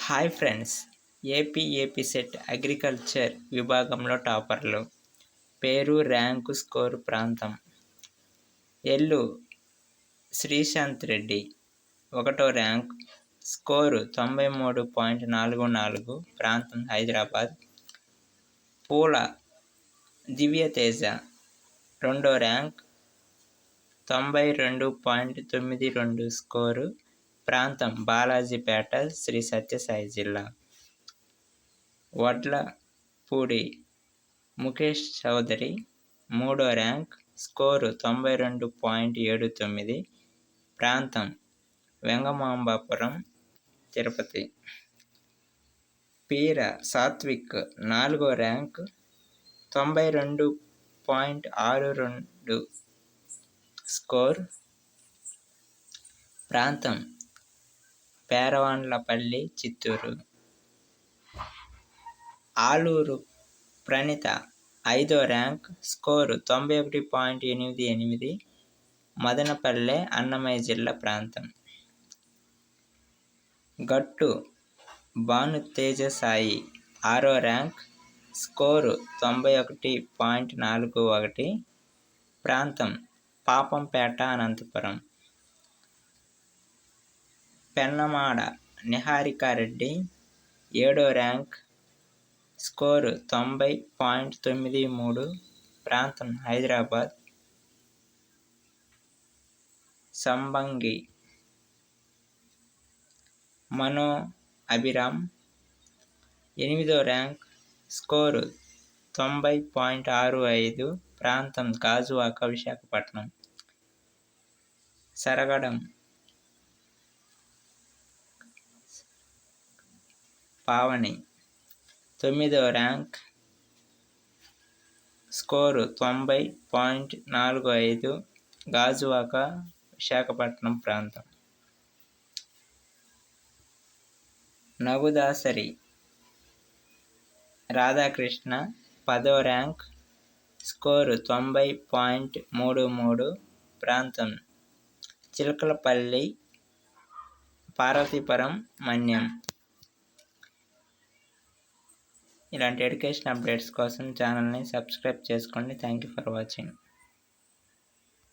Hi friends, AP set agriculture విభాగంలో టాపర్లు. పేరు, rank, score, ప్రాంతం. ఎల్లు శ్రీశాంత్ రెడ్డి 1వ ర్యాంక్, స్కోరు 93.44, ప్రాంతం హైదరాబాద్. పూల దివ్యతేజ 2వ ర్యాంక్, 92.92 స్కోరు, ప్రాంతం బాలాజీపేట, శ్రీ సత్యసాయి జిల్లా. వడ్లపూడి ముఖేష్ చౌదరి 3వ ర్యాంక్, స్కోరు 92.79, ప్రాంతం వెంగమాంబాపురం, తిరుపతి. పీర సాత్విక్ 4వ ర్యాంక్, 92.62 స్కోర్, ప్రాంతం పేరవాండ్లపల్లి, చిత్తూరు. ఆలూరు ప్రణీత 5వ ర్యాంక్, స్కోరు 91.88, మదనపల్లె, అన్నమయ్య జిల్లా, ప్రాంతం. గట్టు భానుతేజసాయి 6వ ర్యాంక్, స్కోరు 91.41, ప్రాంతం పాపంపేట, అనంతపురం. పెన్నమాడ నిహారికారెడ్డి 7వ ర్యాంక్, స్కోరు 90.93, ప్రాంతం హైదరాబాద్. సంబంగి మనో అభిరామ్ 8వ ర్యాంక్, స్కోరు 90.65, ప్రాంతం గాజువాక, విశాఖపట్నం. సరగడం పావని 9వ ర్యాంక్, స్కోరు 90.45, గాజువాక, విశాఖపట్నం, ప్రాంతం. నగుదాసరి రాధాకృష్ణ 10వ ర్యాంక్, స్కోరు 90.33, ప్రాంతం చిలకలపల్లి, పార్వతీపురం, మన్యం. ఇలాంటి ఎడ్యుకేషన్ అప్డేట్స్ కోసం ఛానల్ని సబ్స్క్రైబ్ చేసుకోండి. Thank you for watching.